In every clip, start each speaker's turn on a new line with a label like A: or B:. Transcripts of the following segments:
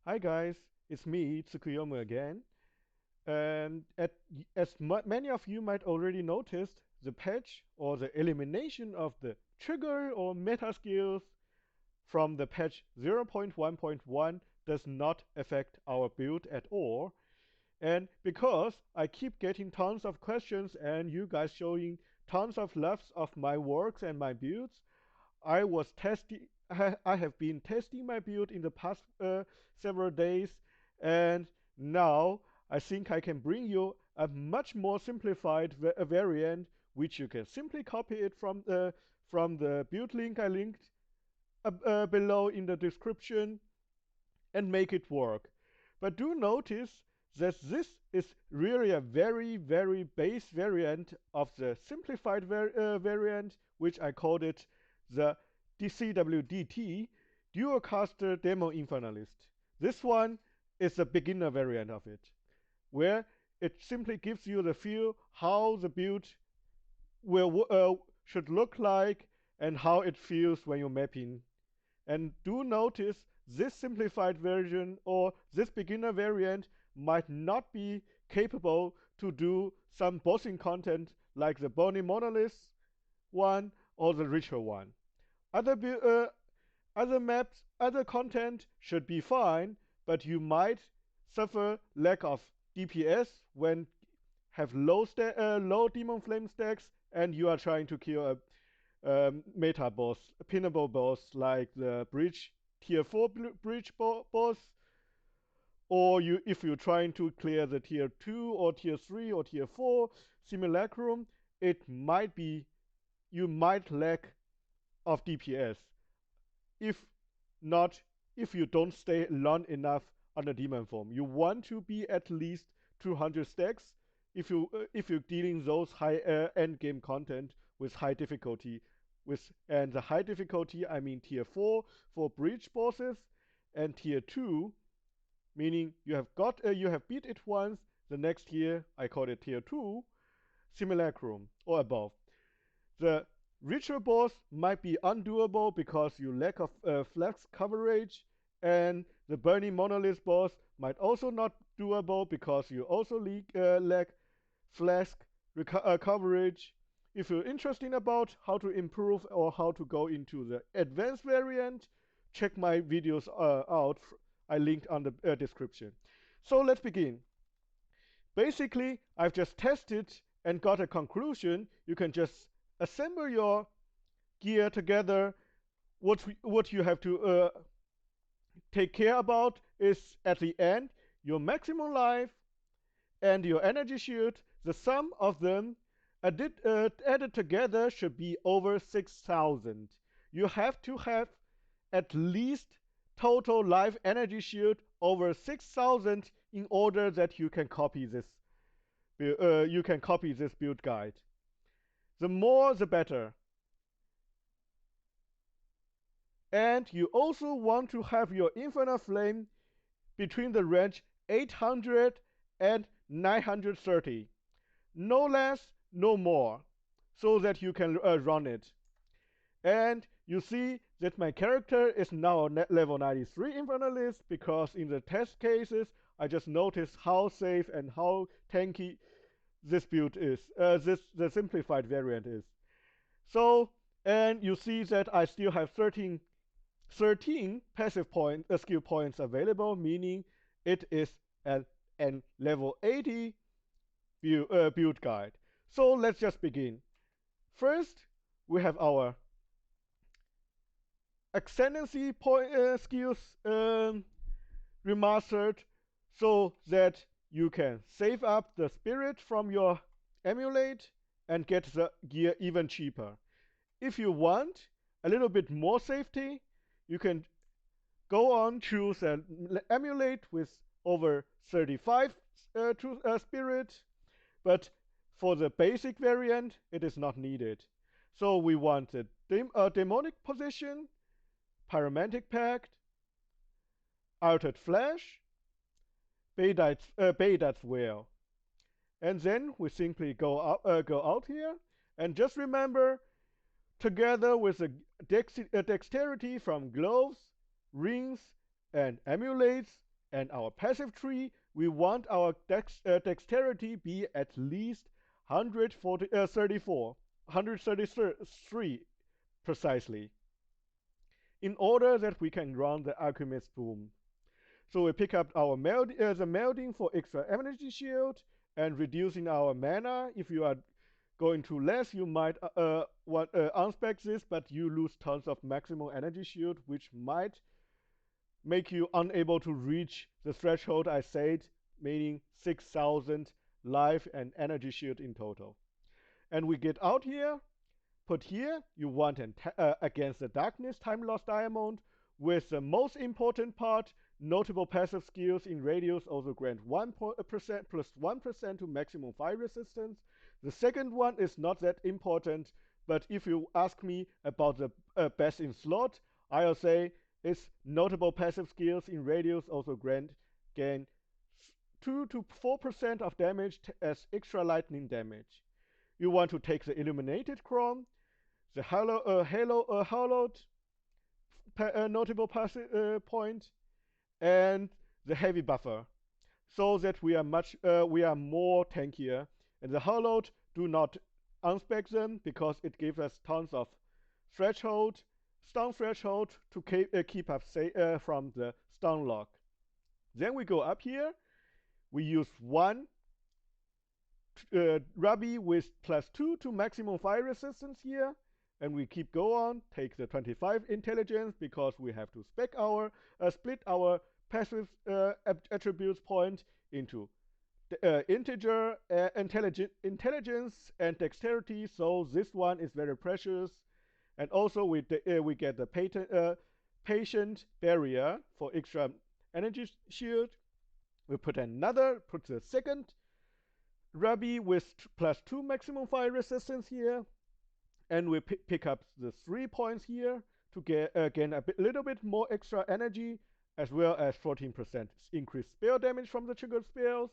A: Hi guys, it's me, Tsukuyomi again. And many of you might already noticed, the patch or the elimination of the trigger or meta skills from the patch 0.1.1 does not affect our build at all. And because I keep getting tons of questions and you guys showing tons of loves of my works and my builds, I have been testing my build in the past several days, and now I think I can bring you a much more simplified variant, which you can simply copy it from the build link I linked below in the description and make it work. But do notice that this is really a very base variant of the simplified variant, which I called it the CWDT Dualcaster Demon Infernalist. This one is the beginner variant of it, where it simply gives you the feel how the build should look like and how it feels when you're mapping. And do notice this simplified version or this beginner variant might not be capable to do some bossing content like the Burning Monolith one or the Ritual one. Other maps, other content should be fine, but you might suffer lack of DPS when have low Demon Flame stacks and you are trying to kill a meta boss, a pinnable boss like the bridge tier 4 bridge boss, or if you're trying to clear the tier 2 or tier 3 or tier 4 simulacrum, it might be you might lack of DPS if not if you don't stay long enough on the demon form. You want to be at least 200 stacks if you're dealing those high end game content with high difficulty. And the high difficulty, I mean tier 4 for breach bosses, and tier 2, meaning you have beat it once. The next tier, I call it tier 2, simulacrum or above. The ritual boss might be undoable because you lack of Flask coverage, and the burning monolith boss might also not doable because you also lack Flask coverage. If you're interested about how to improve or how to go into the advanced variant, check my videos out. I linked on the description. So let's begin. Basically, I've just tested and got a conclusion. You can just assemble your gear together. What you have to take care about is at the end your maximum life and your energy shield. The sum of them added together should be over 6,000. You have to have at least total life energy shield over 6,000 in order that you can copy this. You can copy this build guide. The more, the better. And you also want to have your Infernal Flame between the range 800 and 930. No less, no more, so that you can run it. And you see that my character is now level 93 Infernalist because in the test cases, I just noticed how safe and how tanky this build is, the simplified variant is. So, and you see that I still have 13 passive skill points available, meaning it is an level 80 build guide. So let's just begin. First, we have our ascendancy skills remastered so that you can save up the spirit from your amulet and get the gear even cheaper. If you want a little bit more safety, you can go on choose an amulet with over 35 spirit, but for the basic variant, it is not needed. So we want a demonic position, pyromantic pact, altered flash, Baydat's Well. And then we simply go out here, and just remember, together with the dexterity from gloves, rings, and amulets, And our passive tree, we want our dexterity be at least 133 precisely, in order that we can run the Alchemist Boom. So we pick up our the melding for extra energy shield and reducing our mana. If you are going to less, you might unspec this, but you lose tons of maximum energy shield, which might make you unable to reach the threshold I said, meaning 6,000 life and energy shield in total. And we get out here, put here, you want against the darkness, time lost diamond, with the most important part, notable passive skills in radius also grant 1% plus 1% to maximum fire resistance. The second one is not that important, but if you ask me about the best in slot, I'll say it's notable passive skills in radius also gain 2 to 4% of damage as extra lightning damage. You want to take the illuminated chrome, the hallowed notable passive point, and the heavy buffer, so that we are more tankier. And the hallowed, do not unspec them because it gives us tons of stun threshold to keep us from the stun lock. Then we go up here. We use one Ruby with +2 to maximum fire resistance here, and we keep go on, take the 25 intelligence because we have to split our passive attributes point into integer, intelligence, and dexterity. So this one is very precious, and also we get the patient barrier for extra energy shield. We put the second Ruby with +2 maximum fire resistance here, and we pick up the 3 points here to gain little bit more extra energy, as well as 14% increased spell damage from the triggered spells.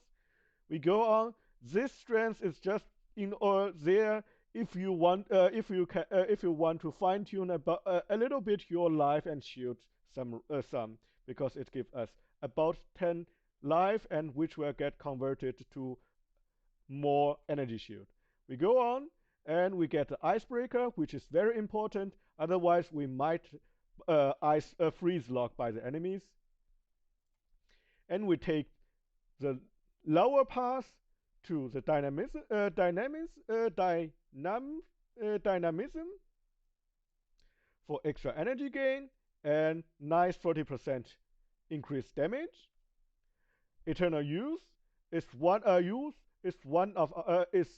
A: We go on. This strength is just in there if you want to fine tune a little bit your life and shield some because it gives us about 10 life, and which will get converted to more energy shield. We go on and we get the icebreaker, which is very important. Otherwise, we might freeze lock by the enemies. And we take the lower path to the dynamism for extra energy gain and nice 40% increased damage. Eternal Youth is is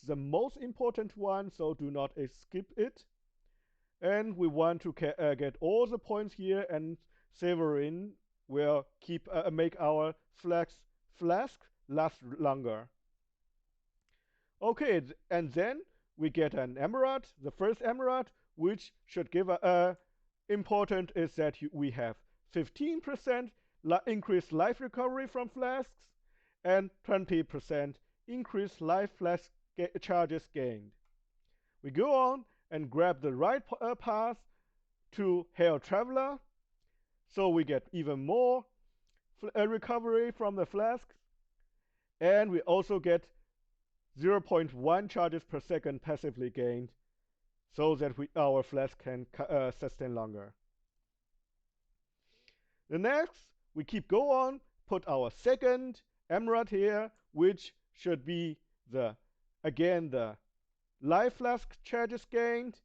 A: the most important one, so do not skip it. And we want to get all the points here, and Severin will make our Flask last longer. Okay, and then we get an emerald, the first emerald, which should give important is that we have 15% increased life recovery from flasks and 20% increased life flask charges gained. We go on and grab the right path to Hell Traveler, so we get even more recovery from the flask, and we also get 0.1 charges per second passively gained, so that our flask can sustain longer. The next, we keep go on, put our second emerald here, which should be the life flask charges gained.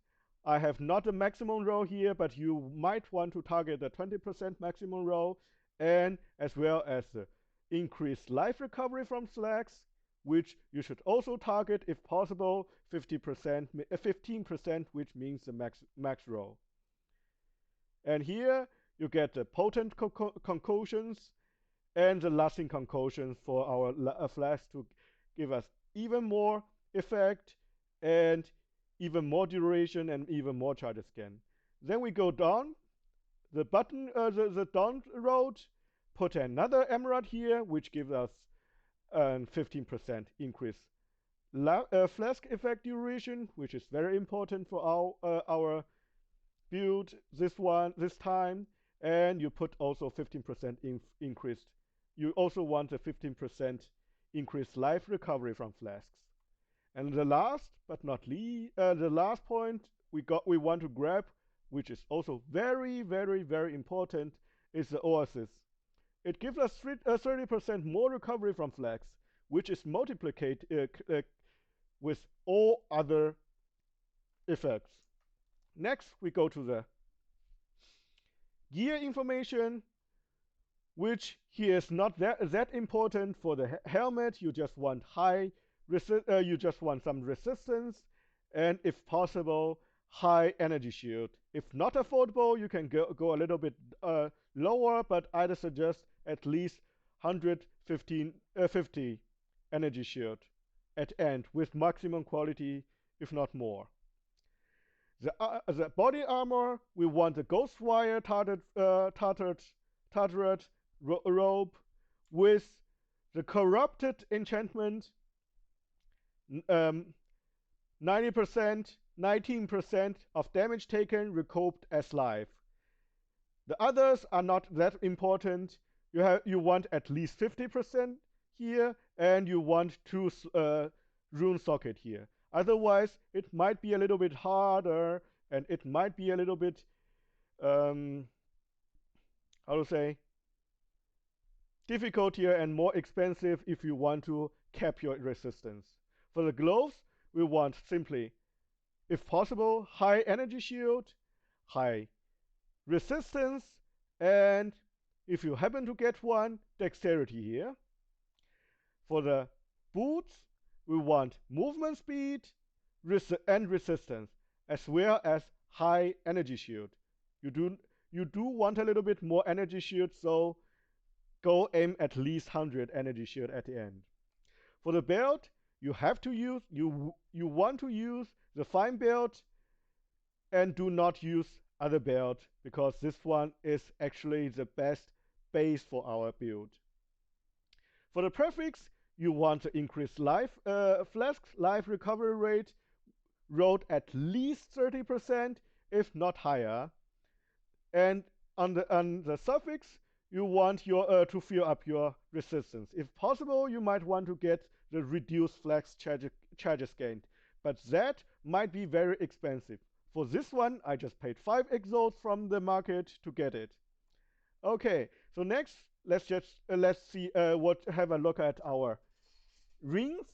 A: I have not a maximum roll here, but you might want to target the 20% maximum roll, and as well as the increased life recovery from flags, which you should also target, if possible, 15%, which means the max roll. And here you get the potent concoctions and the lasting concoctions for our flask to give us even more effect and even more duration and even more charges again. Then we go down the down road, put another emerald here, which gives us 15% increase flask effect duration, which is very important for our build this time. And you put also 15% increased you also want a 15% increased life recovery from flasks. And the last but not least, the last point we want to grab, which is also very, very, very important, is the oasis. It gives us 30% more recovery from flags, which is multiplied with all other effects. Next, we go to the gear information, which here is not that important. For the helmet, you just want you just want some resistance, and if possible, high energy shield. If not affordable, you can go a little bit lower, but I'd suggest at least 150 energy shield at end with maximum quality, if not more. The body armor, we want the Ghostwire tattered robe with the corrupted enchantment, 90%, 19% of damage taken recouped as life. The others are not that important. You want at least 50% here, and you want 2 rune socket here. Otherwise, it might be a little bit harder, and it might be a little bit, how to say, difficult here and more expensive if you want to cap your resistance. For the gloves, we want simply, if possible, high energy shield, high resistance, and if you happen to get one, dexterity here. For the boots, we want movement speed and resistance, as well as high energy shield. You do want a little bit more energy shield, so go aim at least 100 energy shield at the end. For the belt, you want to use the fine belt and do not use other belt, because this one is actually the best base for our build. For the prefix, you want to increase Flask life recovery rate, rolled at least 30%, if not higher. And on the suffix, you want to fill up your resistance. If possible, you might want to get the reduced flax charges gained, but that might be very expensive. For this one, I just paid 5 exos from the market to get it. Okay, so next, let's have a look at our rings.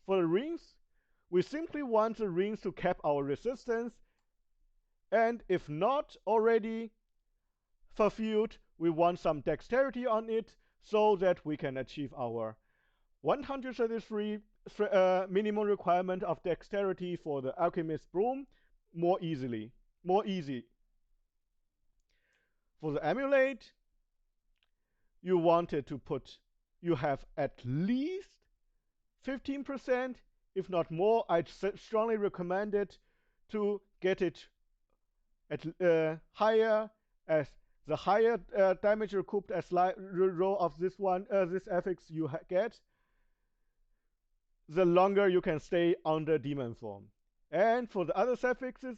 A: For the rings, we simply want the rings to cap our resistance, and if not already fulfilled, we want some dexterity on it so that we can achieve our 133 minimum requirement of dexterity for the alchemist broom more easy. For the amulet, you have at least 15%, if not more. I'd strongly recommend it to get it at higher, as the higher damage recouped as row of this affix you get, the longer you can stay under demon form. And for the other suffixes,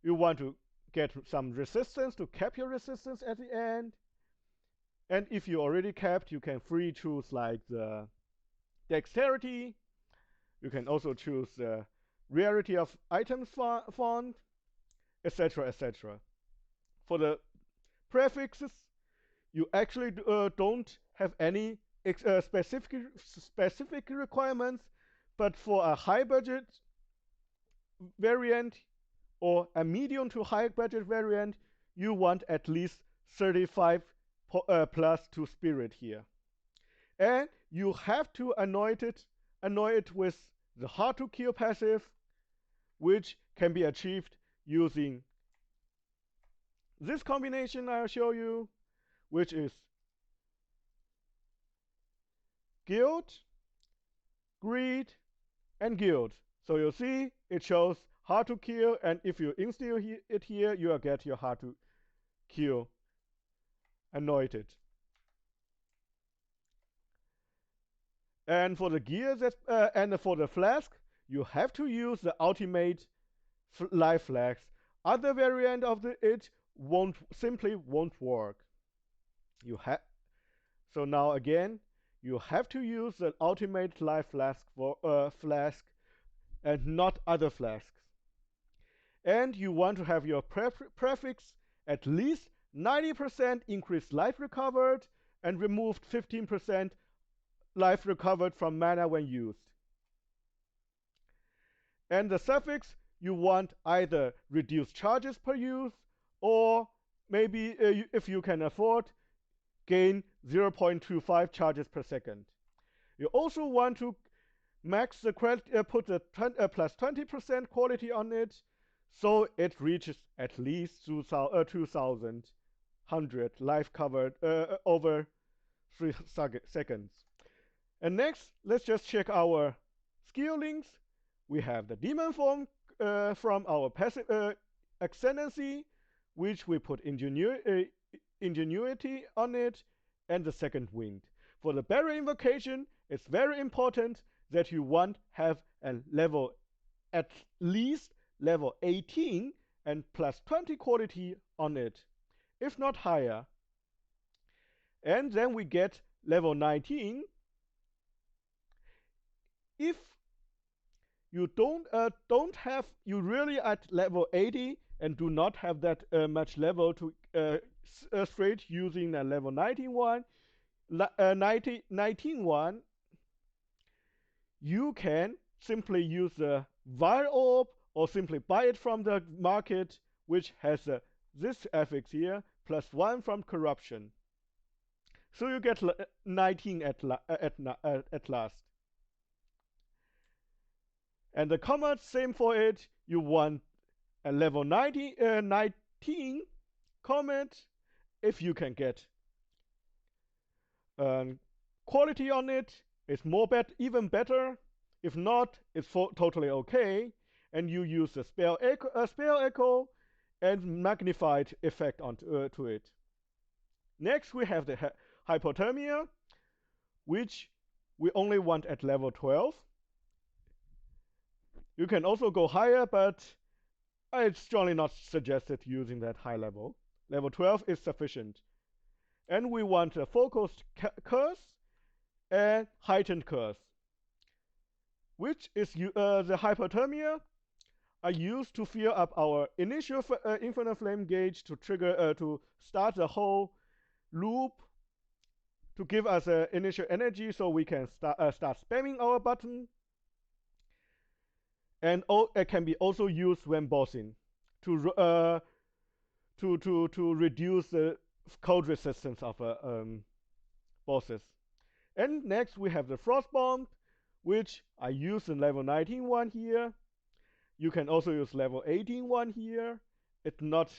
A: you want to get some resistance to cap your resistance at the end. And if you already capped, you can free choose like the dexterity. You can also choose the rarity of items font, etc., etc. For the prefixes, you actually don't have any specific requirements, but for a high budget variant or a medium to high budget variant, you want at least 35 plus to spirit here. And you have to annoy it with the hard to kill passive, which can be achieved using this combination I'll show you, which is guild, greed, and guild. So you'll see it shows hard to kill, and if you instill it here, you will get your hard to kill anointed. And for the gear and for the flask, you have to use the ultimate life flask. Other variant of it simply won't work. So now again, you have to use the ultimate life flask for flask and not other flasks. And you want to have your prefix at least 90% increased life recovered and removed 15% life recovered from mana when used. And the suffix, you want either reduced charges per use, or maybe if you can afford, gain 0.25 charges per second. You also want to max the put the plus 20% quality on it, so it reaches at least 2,100 life covered over 3 seconds. And next, let's just check our skill links. We have the demon form from our passive ascendancy, which we put ingenuity on it, and the second wind. For the barrier invocation, it's very important that you want have a level at least level 18 and plus 20 quality on it, if not higher. And then we get level 19. If you you really at level 80 and do not have that much level to straight using a level 19 one, you can simply use the Vile Orb or simply buy it from the market, which has this affix here, plus 1 from corruption. So you get 19 at last. And the comet, same for it. You want a level 19 comet if you can get quality on it. It's even better. If not, it's totally okay. And you use the spell echo and magnified effect to it. Next, we have the hypothermia, which we only want at level 12. You can also go higher, but it's strongly not suggested using that high level. Level 12 is sufficient. And we want a focused curse and heightened curse, which is the hypothermia are used to fill up our initial infinite flame gauge to trigger to start the whole loop to give us initial energy so we can start spamming our button. And it can be also used when bossing to reduce the cold resistance of bosses. And next we have the Frost Bomb, which I use in level 19 one here. You can also use level 18 one here. It not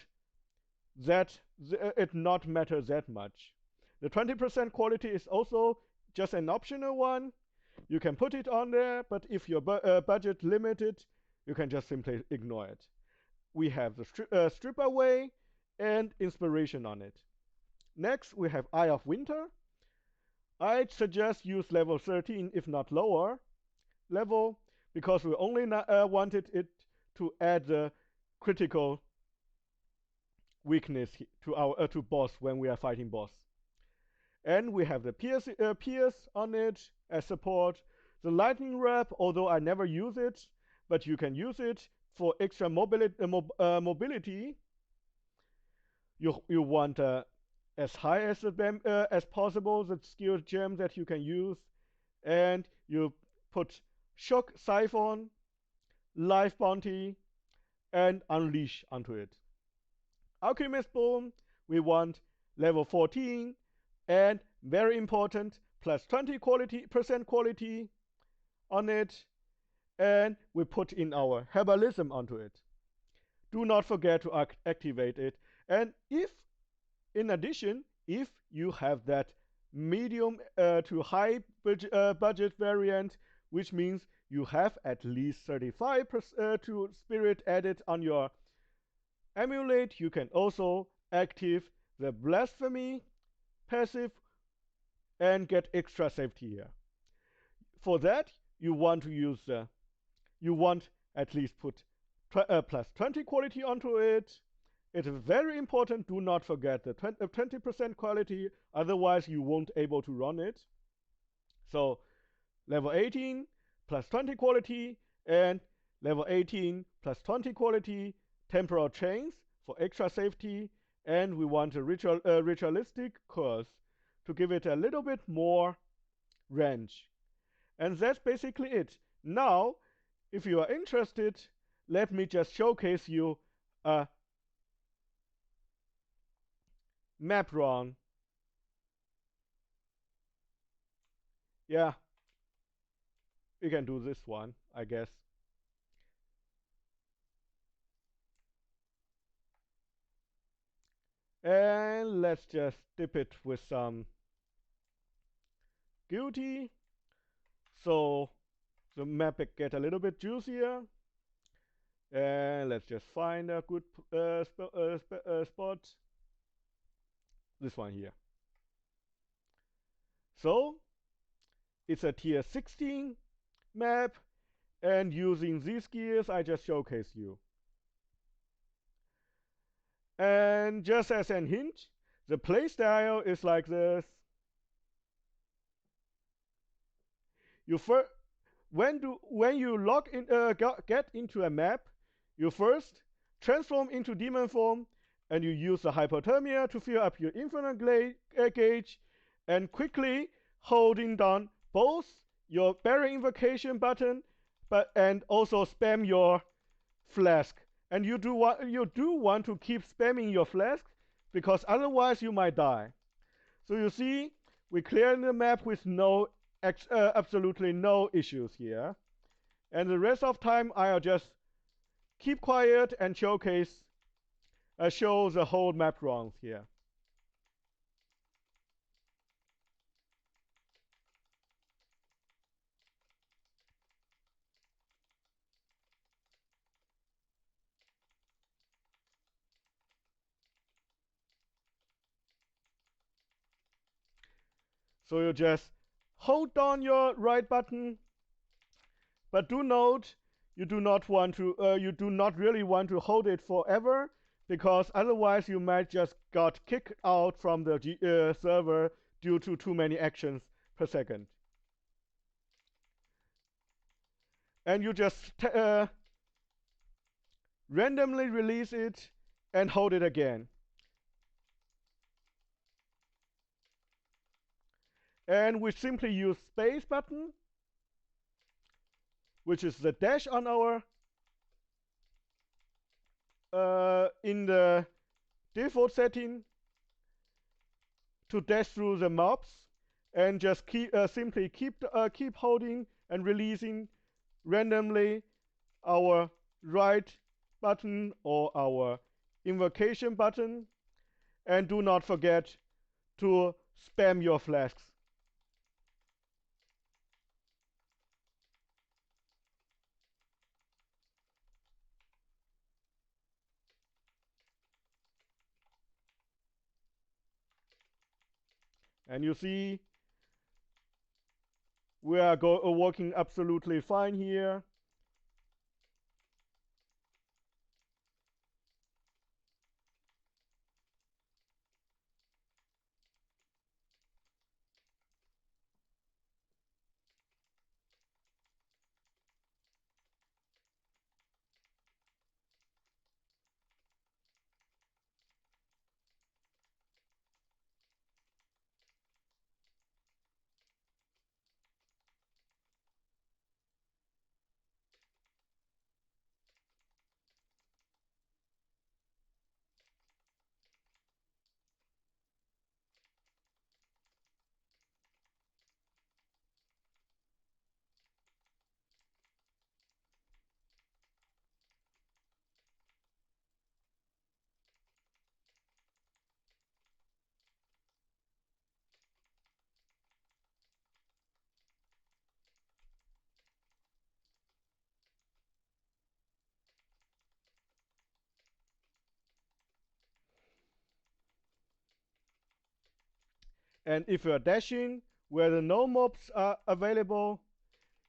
A: matter that much. The 20% quality is also just an optional one. You can put it on there, but if your budget limited, you can just simply ignore it. We have the strip away and inspiration on it. Next, we have Eye of Winter. I'd suggest use level 13, if not lower level, because we only wanted it to add the critical weakness to our boss when we are fighting boss. And we have the pierce on it as support. The lightning wrap, although I never use it, but you can use it for extra mobility. You want as high as possible the skill gem that you can use, and you put shock siphon, life bounty, and unleash onto it. Alchemist Boom, we want level 14, and very important, plus 20% quality on it, and we put in our herbalism onto it. Do not forget to activate it. And in addition, if you have that medium to high budget variant, which means you have at least 35% to spirit added on your Amulet, you can also active the blasphemy passive and get extra safety here. For that, you want at least put plus 20 quality onto it. It is very important, do not forget the 20% quality, otherwise you won't able to run it. So level 18 plus 20 quality and level 18 plus 20 quality, temporal chains for extra safety, and we want a ritualistic curse to give it a little bit more range. And that's basically it. Now, if you are interested, let me just showcase you a map run. Yeah, we can do this one, I guess. And let's just dip it with some guilty. So the map get a little bit juicier. And let's just find a good spot. This one here. So it's a tier 16 map, and using these gears I just showcase you. And just as a hint, the playstyle is like this. When you log in, get into a map, you first transform into demon form, and you use the hypothermia to fill up your infernal gauge, and quickly holding down both your barrier invocation button, and also spam your flask. And you do want to keep spamming your flask, because otherwise you might die. So you see, we clear the map with absolutely no issues here. And the rest of time I'll just keep quiet and show the whole map runs here. So you just hold down your right button, but do note you do not really want to hold it forever, because otherwise you might just got kicked out from the server due to too many actions per second. And you just randomly release it and hold it again. And we simply use space button, which is the dash on our in the default setting, to dash through the mobs, and just simply keep holding and releasing randomly our right button or our invocation button, and do not forget to spam your flasks. And you see, we are working absolutely fine here. And if you're dashing where the no mobs are available,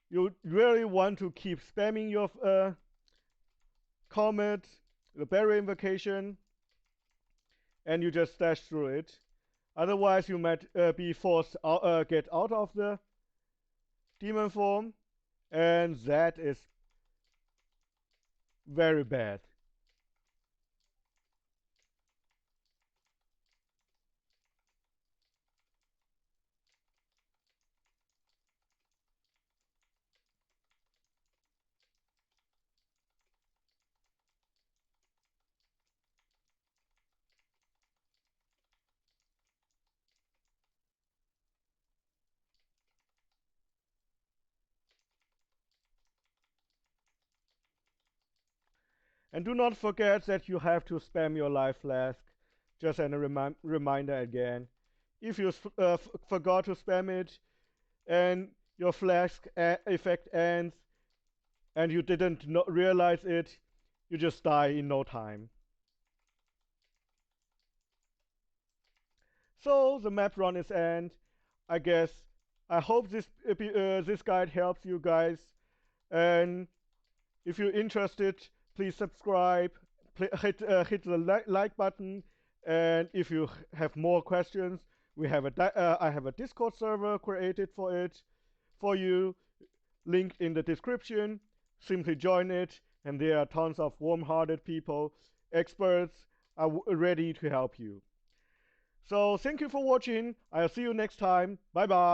A: you really want to keep spamming your comet, the barrier invocation, and you just dash through it. Otherwise, you might be forced out, get out of the demon form, and that is very bad. And do not forget that you have to spam your life flask. Just a reminder again. If you forgot to spam it and your flask effect ends and you didn't realize it, you just die in no time. So the map run is end. I guess I hope this guide helps you guys. And if you're interested, please subscribe, hit the like button, and if you have more questions, I have a Discord server created for you, linked in the description. Simply join it, and there are tons of warm-hearted people, experts, are ready to help you. So thank you for watching. I'll see you next time. Bye bye.